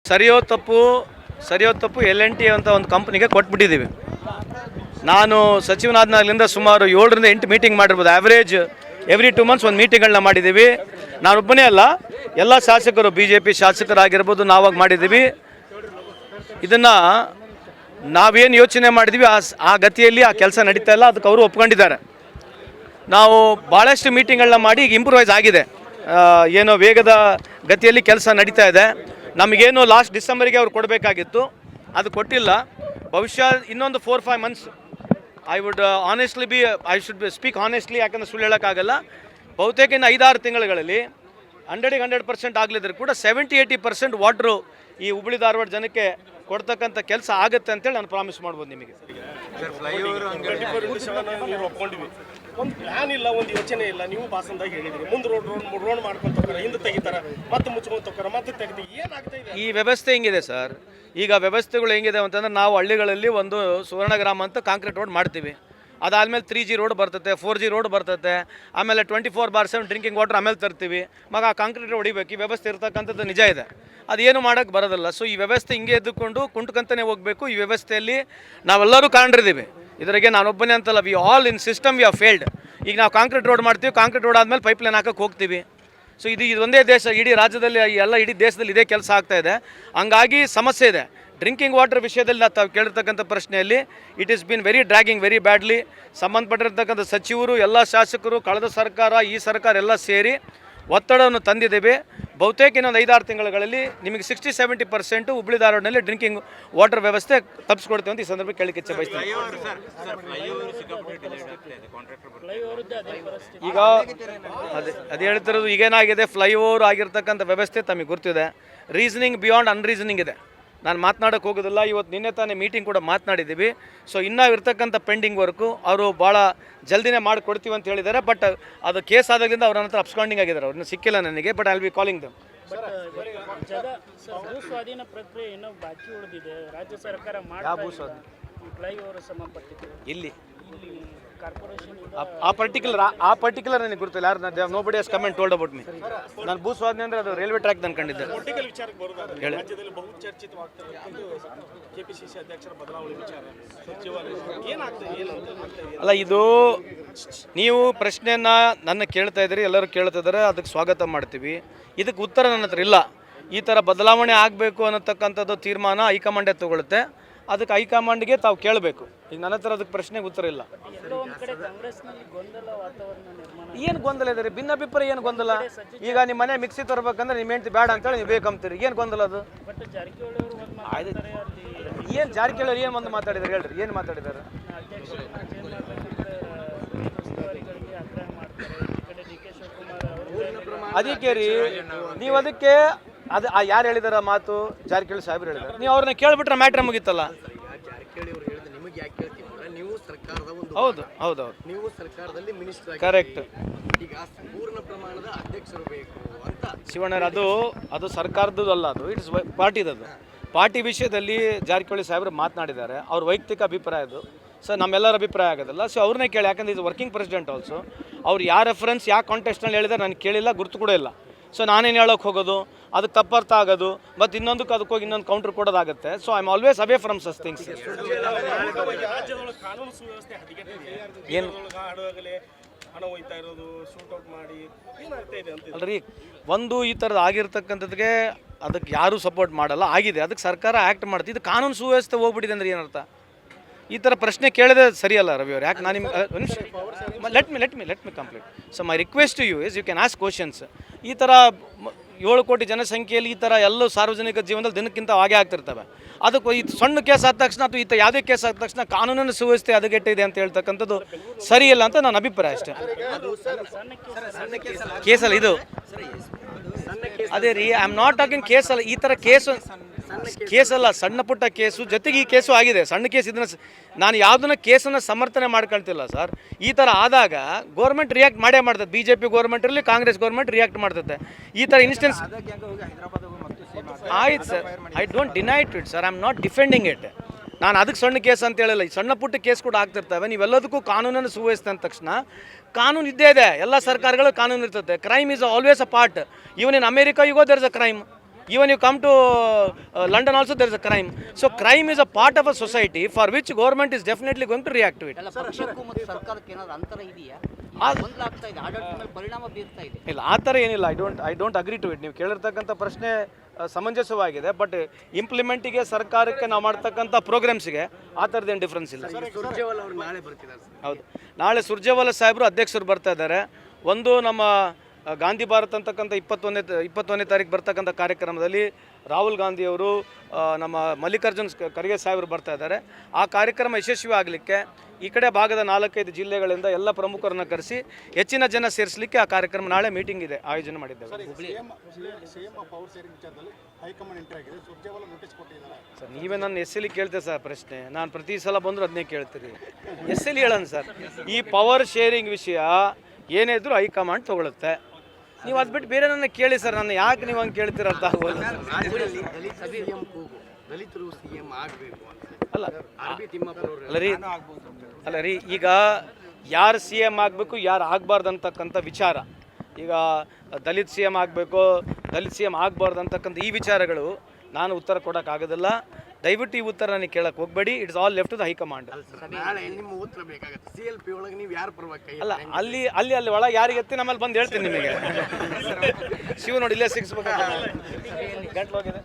ಸರಿಯೋ ತಪ್ಪು L&T ಅಂತ ಒಂದು ಕಂಪ್ನಿಗೆ ಕೊಟ್ಬಿಟ್ಟಿದ್ದೀವಿ. ನಾನು ಸಚಿವನಾದ್ನಾಗಲಿಂದ ಸುಮಾರು 7ರಿಂದ 8 ಮೀಟಿಂಗ್ ಮಾಡಿರ್ಬೋದು. ಆ್ಯಾವ್ರೇಜ್ ಎವ್ರಿ 2 ಮಂತ್ಸ್ ಒಂದು ಮೀಟಿಂಗ್ಗಳನ್ನ ಮಾಡಿದ್ದೀವಿ. ನಾನೊಬ್ಬನೇ ಅಲ್ಲ, ಎಲ್ಲ ಶಾಸಕರು BJP ಶಾಸಕರಾಗಿರ್ಬೋದು ನಾವಾಗಿ ಮಾಡಿದ್ದೀವಿ. ಇದನ್ನು ನಾವೇನು ಯೋಚನೆ ಮಾಡಿದ್ವಿ ಆ ಗತಿಯಲ್ಲಿ ಆ ಕೆಲಸ ನಡೀತಾ ಇಲ್ಲ, ಅದಕ್ಕೆ ಅವರು ಒಪ್ಕೊಂಡಿದ್ದಾರೆ. ನಾವು ಭಾಳಷ್ಟು ಮೀಟಿಂಗ್ಗಳನ್ನ ಮಾಡಿ ಈಗ ಇಂಪ್ರೂವೈಸ್ ಆಗಿದೆ, ಏನೋ ವೇಗದ ಗತಿಯಲ್ಲಿ ಕೆಲಸ ನಡೀತಾ ಇದೆ. ನಮಗೇನು ಲಾಸ್ಟ್ ಡಿಸೆಂಬರಿಗೆ ಅವ್ರು ಕೊಡಬೇಕಾಗಿತ್ತು, ಅದು ಕೊಟ್ಟಿಲ್ಲ. ಬಹುಶಃ ಇನ್ನೊಂದು 4-5 months I should speak honestly, ಯಾಕಂದರೆ ಸುಳ್ಳು ಹೇಳೋಕ್ಕಾಗಲ್ಲ. ಬಹುತೇಕ ಇನ್ನು 5-6 ತಿಂಗಳುಗಳಲ್ಲಿ 100% ಆಗಲಿದ್ರು ಕೂಡ 70-80% ವಾಟ್ರು ಈ ಹುಬ್ಬಳ್ಳಿ ಧಾರವಾಡ ಜನಕ್ಕೆ ಕೊಡ್ತಕ್ಕಂಥ ಕೆಲಸ ಆಗುತ್ತೆ ಅಂತೇಳಿ ನಾನು ಪ್ರಾಮಿಸ್ ಮಾಡ್ಬೋದು ನಿಮಗೆ. ಒಂದು ಪ್ಲಾನ್ ಇಲ್ಲ, ಒಂದು ಯೋಚನೆ ಇಲ್ಲ. ನೀವು ಭಾಷಣದಾಗ ಹೇಳಿದ್ರಿ ಮುಂದೆ ರೋಡ್ ಮಾಡ್ಕೊಂಡು ತಗೋತಾರೆ, ಹಿಂದೆ ತೆಗಿತಾರೆ, ಮತ್ತೆ ಮುಚ್ಕೊಂಡು ತಗೋತಾರೆ, ಮತ್ತೆ ತೆಗೆದು ಏನಾಗ್ತಾ ಇದೆ ಈ ವ್ಯವಸ್ಥೆ ಹೆಂಗಿದೆ ಸರ್? ಈಗ ವ್ಯವಸ್ಥೆಗಳು ಹೆಂಗಿದೆ ಅಂತಂದ್ರೆ, ನಾವು ಹಳ್ಳಿಗಳಲ್ಲಿ ಒಂದು ಸುವರ್ಣಗ್ರಾಮ ಅಂತ ಕಾಂಕ್ರೀಟ್ ರೋಡ್ ಮಾಡ್ತೀವಿ. ಅದಾದಮೇಲೆ 3G ರೋಡ್ ಬರ್ತದೆ, 4G ರೋಡ್ ಬರ್ತದೆ, ಆಮೇಲೆ 24/7 ಡ್ರಿಂಕಿಂಗ್ ವಾಟರ್ ಆಮೇಲೆ ತರ್ತೀವಿ. ಮಗ ಆ ಕಾಂಕ್ರೀಟ್ ಹೊಡಿಬೇಕು. ಈ ವ್ಯವಸ್ಥೆ ಇರ್ತಕ್ಕಂಥದ್ದು ನಿಜ ಇದೆ, ಅದೇನು ಮಾಡೋಕ್ಕೆ ಬರೋದಿಲ್ಲ. ಸೊ ಈ ವ್ಯವಸ್ಥೆ ಹಿಂಗೆ ಎದ್ದುಕೊಂಡು ಕುಂಟ್ಕಂತಲೇ ಹೋಗಬೇಕು. ಈ ವ್ಯವಸ್ಥೆಯಲ್ಲಿ ನಾವೆಲ್ಲರೂ ಕಾಣಿರ್ತೀವಿ. ಇದರಿಗೆ ನಾನೊಬ್ಬನೇ ಅಂತಲ್ಲ, we all in system we are failed. ಈಗ ನಾವು ಕಾಂಕ್ರೀಟ್ ರೋಡ್ ಮಾಡ್ತೀವಿ, ಕಾಂಕ್ರೀಟ್ ರೋಡ್ ಆದಮೇಲೆ ಪೈಪ್ಲೈನ್ ಹಾಕೋಕ್ಕೆ ಹೋಗ್ತೀವಿ. ಸೊ ಇದು ಒಂದೇ ದೇಶ, ಇಡೀ ರಾಜ್ಯದಲ್ಲಿ ಇಡೀ ದೇಶದಲ್ಲಿ ಇದೇ ಕೆಲಸ ಆಗ್ತಾಯಿದೆ. ಹಂಗಾಗಿ ಸಮಸ್ಯೆ ಇದೆ. ಡ್ರಿಂಕಿಂಗ್ ವಾಟರ್ ವಿಷಯದಲ್ಲಿ ತಾವು ಕೇಳಿರ್ತಕ್ಕಂಥ ಪ್ರಶ್ನೆಯಲ್ಲಿ it is been very dragging very badly. ಸಂಬಂಧಪಟ್ಟಿರ್ತಕ್ಕಂಥ ಸಚಿವರು, ಎಲ್ಲ ಶಾಸಕರು, ಕಳೆದ ಸರ್ಕಾರ, ಈ ಸರ್ಕಾರ ಎಲ್ಲ ಸೇರಿ ಒತ್ತಡವನ್ನು ತಂದಿದ್ದೇವೆ. ಬಹುತೇಕ ಇನ್ನೊಂದು 5-6 ತಿಂಗಳಲ್ಲಿ ನಿಮಗೆ 60-70% ಹುಬ್ಬಳ್ಳಿ ಧಾರವಾಡನಲ್ಲಿ ಡ್ರಿಂಕಿಂಗ್ ವಾಟರ್ ವ್ಯವಸ್ಥೆ ತಪ್ಪಿಸ್ಕೊಡ್ತೀವಿ ಅಂತ ಈ ಸಂದರ್ಭ ಕೇಳಲಿಕ್ಕೆ ಇಚ್ಛೆ ಬಯಸ್ತೀನಿ. ಈಗ ಅದು ಹೇಳ್ತಿರೋದು, ಈಗೇನಾಗಿದೆ, ಫ್ಲೈಓವರ್ ಆಗಿರ್ತಕ್ಕಂಥ ವ್ಯವಸ್ಥೆ ತಮಗೆ ಗೊತ್ತಿದೆ. ರೀಸನಿಂಗ್ ಬಿಯಾಂಡ್ ಅನ್ರೀಸನಿಂಗ್ ಇದೆ. ನಾನು ಮಾತನಾಡೋಕ್ಕೆ ಹೋಗೋದಿಲ್ಲ. ಇವತ್ತು ನಿನ್ನೆ ತಾನೇ ಮೀಟಿಂಗ್ ಕೂಡ ಮಾತನಾಡಿದ್ದೀವಿ. ಸೊ ಇನ್ನೂ ಇರ್ತಕ್ಕಂಥ ಪೆಂಡಿಂಗ್ ವರ್ಕು ಅವರು ಭಾಳ ಜಲ್ದಿನೇ ಮಾಡಿಕೊಡ್ತೀವಿ ಅಂತ ಹೇಳಿದ್ದಾರೆ. ಬಟ್ ಅದು ಕೇಸ್ ಆದಾಗಲಿಂದ ಅವ್ರ ಹತ್ರ ಅಬ್ಸ್ಕಾಂಡಿಂಗ್ ಆಗಿದ್ದಾರೆ, ಅವ್ರನ್ನ ಸಿಕ್ಕಿಲ್ಲ ನನಗೆ. But I will be calling them. ಭೂಸ್ವಾಧೀನ ಪ್ರಕ್ರಿಯೆ ಇನ್ನೂ ಬಾಕಿ ಉಳಿದಿದೆ. ರಾಜ್ಯ ಸರ್ಕಾರ ಫ್ಲೈಓವರ್ ಸಂಬಂಧಪಟ್ಟಿದೆ. ಇಲ್ಲಿ ಕಾರ್ಪೊರೇಷನ್ ಆ ಪರ್ಟಿಕ್ಯುಲರ್ ನನಗೆ ಗೊತ್ತಿಲ್ಲ. ಯಾರು ನೋಬಡಿ ಹಸ್ ಕಮೆಂಟ್ ಟೋಲ್ಡ್ ಅಬೌಟ್ ಮೀ. ನಾನು ಭೂಸ್ವಾಧೀನ ಅಂದರೆ ಅದು ರೈಲ್ವೆ ಟ್ರ್ಯಾಕ್ ಅನ್ಕೊಂಡಿದ್ದೆ. ರಾಜ್ಯದಲ್ಲಿ ಬಹುಚರ್ಚಿತವಾಗ್ತಿರೋದು ಕೆಪಿಸಿಸಿ ಅಧ್ಯಕ್ಷರ ಬದಲಾವಣೆ ವಿಚಾರ, ಅಲ್ಲ, ಇದು ನೀವು ಪ್ರಶ್ನೆಯನ್ನು ನನ್ನ ಕೇಳ್ತಾ ಇದ್ದೀರಿ, ಎಲ್ಲರೂ ಕೇಳ್ತಾ ಇದ್ದಾರೆ, ಅದಕ್ಕೆ ಸ್ವಾಗತ ಮಾಡ್ತೀವಿ. ಇದಕ್ಕೆ ಉತ್ತರ ನನ್ನ ಹತ್ರ ಇಲ್ಲ. ಈ ಥರ ಬದಲಾವಣೆ ಆಗಬೇಕು ಅನ್ನತಕ್ಕಂಥದ್ದು ತೀರ್ಮಾನ ಹೈಕಮಾಂಡೇ ತಗೊಳುತ್ತೆ. ಅದಕ್ಕೆ ಹೈಕಮಾಂಡ್ಗೆ ತಾವು ಕೇಳಬೇಕು. ಈಗ ನನ್ನ ಹತ್ರ ಅದಕ್ಕೆ ಪ್ರಶ್ನೆಗೆ ಉತ್ತರ ಇಲ್ಲ. ಏನು ಗೊಂದಲ ಇದೆ ರೀ? ಭಿನ್ನಾಭಿಪ್ರಾಯ ಏನು ಗೊಂದಲ? ಈಗ ನಿಮ್ಮ ಮನೆ ಮಿಕ್ಸಿ ತರಬೇಕಂದ್ರೆ ನಿಮ್ಮ ಹೆಂಡತಿ ಬೇಡ ಅಂತೇಳಿ ನೀವು ಬೇಕಂತೀರಿ, ಏನು ಗೊಂದಲ ಅದು? ಏನು ಜಾರಕಿಹೊಳಿ ಏನು ಒಂದು ಮಾತಾಡಿದಾರೆ ಹೇಳ್ರಿ, ಏನು ಮಾತಾಡಿದ್ದಾರೆ? ಅದಕ್ಕೆ ರೀ ನೀವು ಅದಕ್ಕೆ ಯಾರು ಹೇಳಿದಾರ ಮಾತು? ಜಾರಕಿಹೊಳಿ ಸಾಹೇಬ್ರು ಹೇಳಿದಾರೆ. ನೀವು ಅವ್ರನ್ನ ಕೇಳ್ಬಿಟ್ರೆ ಮ್ಯಾಟ್ರ್ ಮುಗಿತಲ್ಲ. ಹೌದು ಹೌದು ಹೌದು, ನೀವು ಸರ್ಕಾರದಲ್ಲಿ ಮಿನಿಸ್ಟರ್, ಕರೆಕ್ಟ್. ಈಗ ಪೂರ್ಣ ಪ್ರಮಾಣದ ಅಧ್ಯಕ್ಷರು ಬೇಕು ಅಂತ ಶಿವಣ್ಣ, ಅದು ಸರ್ಕಾರದ್ದು ಅಲ್ಲ, ಅದು ಇಟ್ಸ್ ಪಾರ್ಟಿದು. ಪಾರ್ಟಿ ವಿಷಯದಲ್ಲಿ ಜಾರಕಿಹೊಳಿ ಸಾಹೇಬ್ರು ಮಾತನಾಡಿದ್ದಾರೆ, ಅವ್ರ ವೈಯಕ್ತಿಕ ಅಭಿಪ್ರಾಯ ಅದು. ಸೊ ನಮ್ಮೆಲ್ಲರ ಅಭಿಪ್ರಾಯ ಆಗೋದಿಲ್ಲ. ಸೊ ಅವ್ರನ್ನೇ ಕೇಳಿ, ಯಾಕಂದ್ರೆ ಇದು ವರ್ಕಿಂಗ್ ಪ್ರೆಸಿಡೆಂಟ್ ಆಲ್ಸೋ. ಅವ್ರು ಯಾವ ರೆಫರೆನ್ಸ್ ಯಾವ ಕಾಂಟೆಸ್ಟ್ನಲ್ಲಿ ಹೇಳಿದ್ರೆ ನನಗೆ ಕೇಳಿಲ್ಲ, ಗುರ್ತು ಕೂಡ ಇಲ್ಲ. ಸೊ ನಾನೇನು ಹೇಳೋಕ್ಕೆ ಹೋಗೋದು, ಅದಕ್ಕೆ ತಪ್ಪರ್ಥ ಆಗೋದು, ಮತ್ತು ಇನ್ನೊಂದಕ್ಕೆ ಅದಕ್ಕೆ ಹೋಗಿ ಇನ್ನೊಂದು ಕೌಂಟ್ರ್ ಕೊಡೋದಾಗುತ್ತೆ. So I am always away from such things. ಏನು ಅಲ್ರಿ, ಒಂದು ಈ ಥರದ್ದು ಆಗಿರ್ತಕ್ಕಂಥದ್ಗೆ ಅದಕ್ಕೆ ಯಾರೂ ಸಪೋರ್ಟ್ ಮಾಡಲ್ಲ, ಆಗಿದೆ, ಅದಕ್ಕೆ ಸರ್ಕಾರ ಆ್ಯಕ್ಟ್ ಮಾಡ್ತೀವಿ. ಇದು ಕಾನೂನು ಸುವ್ಯವಸ್ಥೆ ಹೋಗ್ಬಿಟ್ಟಿದೆ ಅಂದ್ರೆ ಏನರ್ಥ? ಈ ಥರ ಪ್ರಶ್ನೆ ಕೇಳಿದ್ರೆ ಸರಿಯಲ್ಲ ರವಿ ಅವ್ರು. ಯಾಕೆ ನಾನು ನಿಮ್ಗೆ let me complete. So my request to you is you can ask questions. ಈ ಥರ 7 ಕೋಟಿ ಜನಸಂಖ್ಯೆಯಲ್ಲಿ ಈ ಥರ ಎಲ್ಲ ಸಾರ್ವಜನಿಕ ಜೀವನದಲ್ಲಿ ದಿನಕ್ಕಿಂತ ಹಾಗೆ ಆಗ್ತಿರ್ತವೆ. ಅದಕ್ಕೆ ಈ ಸಣ್ಣ ಕೇಸ್ ಆದ ತಕ್ಷಣ ಅಥವಾ ಈ ಯಾವುದೇ ಕೇಸ್ ಆದ ತಕ್ಷಣ ಕಾನೂನಿನ ಸುವ್ಯವಸ್ಥೆ ಹದಗೆಟ್ಟಿದೆ ಅಂತ ಹೇಳ್ತಕ್ಕಂಥದ್ದು ಸರಿಯಿಲ್ಲ ಅಂತ ನನ್ನ ಅಭಿಪ್ರಾಯ ಅಷ್ಟೇ. ಕೇಸಲ್ಲ ಇದು, ಅದೇ ರೀ, ಐ ಆಮ್ ನಾಟ್ ಟಾಕಿಂಗ್ ಕೇಸಲ್ಲ. ಈ ಥರ ಕೇಸಲ್ಲ, ಸಣ್ಣ ಪುಟ್ಟ ಕೇಸು ಜೊತೆಗೆ ಈ ಕೇಸು ಆಗಿದೆ. ಸಣ್ಣ ಕೇಸ್ ಇದನ್ನು ನಾನು ಯಾವುದನ್ನ ಕೇಸನ್ನು ಸಮರ್ಥನೆ ಮಾಡ್ಕೊಳ್ತಿಲ್ಲ ಸರ್. ಈ ಥರ ಆದಾಗ ಗೌರ್ಮೆಂಟ್ ರಿಯಾಕ್ಟ್ ಮಾಡೇ ಮಾಡ್ತದೆ. BJP ಗೌರ್ಮೆಂಟ್ ಇರಲಿ, ಕಾಂಗ್ರೆಸ್ ಗೌರ್ಮೆಂಟ್ ರಿಯಾಕ್ಟ್ ಮಾಡ್ತದೆ. ಈ ಥರ ಇನ್ಸ್ಟೆನ್ಸ್ ಆಯ್ತು sir, I don't deny it sir, I am not defending it. ನಾನು ಅದಕ್ಕೆ ಸಣ್ಣ ಕೇಸ್ ಅಂತ ಹೇಳಿಲ್ಲ. ಈ ಸಣ್ಣ ಪುಟ್ಟ ಕೇಸ್ ಕೂಡ ಆಗ್ತಿರ್ತವೆ. ನೀವೆಲ್ಲದಕ್ಕೂ ಕಾನೂನನ್ನು ಸುವ್ಯವಸ್ಥೆ ಅಂದ ತಕ್ಷಣ ಕಾನೂನು ಇದ್ದೇ ಇದೆ. ಎಲ್ಲ ಸರ್ಕಾರಗಳು ಕಾನೂನು ಇರ್ತದೆ. Crime is always a part. Even in America you go there is a crime. Even you come to London also, there is a crime. So crime is a part of a society for which government is definitely going to react to it. ಎಲ್ಲ ಪಕ್ಷಕ್ಕೂ ಮತ್ತು ಸರ್ಕಾರಕ್ಕೆ ಏನಾದ್ರು ಅಂತರ ಇದೆಯಾ? ಗೊಂದಲ ಆಗ್ತಾ ಇದೆ, ಆಡಳಿತದ ಮೇಲೆ ಪರಿಣಾಮ ಬೀರ್ತಾ ಇದೆ. ಇಲ್ಲ, ಆ ಥರ ಏನಿಲ್ಲ. I don't agree to it. ನೀವು ಕೇಳಿರ್ತಕ್ಕಂಥ ಪ್ರಶ್ನೆ ಸಮಂಜಸವಾಗಿದೆ, ಬಟ್ ಇಂಪ್ಲಿಮೆಂಟಿಗೆ ಸರ್ಕಾರಕ್ಕೆ ನಾವು ಮಾಡ್ತಕ್ಕಂಥ ಪ್ರೋಗ್ರಾಮ್ಸ್ಗೆ ಆ ಥರದ್ದೇನು ಡಿಫ್ರೆನ್ಸ್ ಇಲ್ಲ. ಹೌದು, ನಾಳೆ ಸುರ್ಜೇವಾಲಾ ಸಾಹೇಬರು ಅಧ್ಯಕ್ಷರು ಬರ್ತಾ ಇದ್ದಾರೆ. ಒಂದು ನಮ್ಮ ಗಾಂಧಿ ಭಾರತ್ ಅಂತಕ್ಕಂಥ 21ನೇ ತಾರೀಕು ಬರ್ತಕ್ಕಂಥ ಕಾರ್ಯಕ್ರಮದಲ್ಲಿ ರಾಹುಲ್ ಗಾಂಧಿಯವರು, ನಮ್ಮ ಮಲ್ಲಿಕಾರ್ಜುನ್ ಖರ್ಗೆ ಸಾಹೇಬರು ಬರ್ತಾ ಇದ್ದಾರೆ. ಆ ಕಾರ್ಯಕ್ರಮ ಯಶಸ್ವಿ ಆಗಲಿಕ್ಕೆ ಈ ಕಡೆ ಭಾಗದ 4-5 ಜಿಲ್ಲೆಗಳಿಂದ ಎಲ್ಲ ಪ್ರಮುಖರನ್ನ ಕರೆಸಿ ಹೆಚ್ಚಿನ ಜನ ಸೇರಿಸಲಿಕ್ಕೆ ಆ ಕಾರ್ಯಕ್ರಮ ನಾಳೆ ಮೀಟಿಂಗ್ ಇದೆ, ಆಯೋಜನೆ ಮಾಡಿದ್ದೇವೆ. ಸರ್, ನೀವೇ ನನ್ನ ಎಲ್ಲಿ ಕೇಳ್ತೇವೆ ಸರ್ ಪ್ರಶ್ನೆ? ನಾನು ಪ್ರತಿ ಸಲ ಬಂದರೂ ಅದನ್ನೇ ಕೇಳ್ತೀರಿ. ಎಲ್ಲಿ ಹೇಳೋಣ ಸರ್? ಈ ಪವರ್ ಶೇರಿಂಗ್ ವಿಷಯ ಏನೇ ಇದ್ರೂ ಹೈಕಮಾಂಡ್ ತಗೊಳುತ್ತೆ. ನೀವು ಅದು ಬಿಟ್ಟು ಬೇರೆ ನನ್ನ ಕೇಳಿ ಸರ್. ನನ್ನ ಯಾಕೆ ನೀವು ಹಂಗೆ ಕೇಳ್ತೀರ ಅಂತ ಆಗೋಲ್ಲ. ಅಲ್ಲ ರೀ, ಈಗ ಯಾರು ಸಿ ಎಮ್ ಆಗಬೇಕು, ಯಾರು ಆಗಬಾರ್ದು ಅಂತಕ್ಕಂಥ ವಿಚಾರ, ಈಗ ದಲಿತ್ ಸಿ ಎಮ್ ಆಗಬೇಕು, ದಲಿತ್ ಸಿ ಎಮ್ ಆಗಬಾರ್ದು ಅಂತಕ್ಕಂಥ ಈ ವಿಚಾರಗಳು ನಾನು ಉತ್ತರ ಕೊಡೋಕ್ಕಾಗೋದಿಲ್ಲ. ದಯವಿಟ್ಟು ಈ ಉತ್ತರ ನನಗೆ ಕೇಳಕ್ಕೆ ಹೋಗಬೇಡಿ. It's all left to the high command. ಅಲ್ಲ, ಅಲ್ಲಿ ಒಳಗೆ ಯಾರಿಗೆ ಎತ್ತಿ ನಮ್ಮಲ್ಲಿ ಬಂದು ಹೇಳ್ತೀನಿ ನಿಮಗೆ. ಶಿವ ನೋಡಿ, ಇಲ್ಲೇ ಸಿಕ್ಸ್ಬೇಕು ಗಂಟ್ಲು ಹೋಗಿದೆ.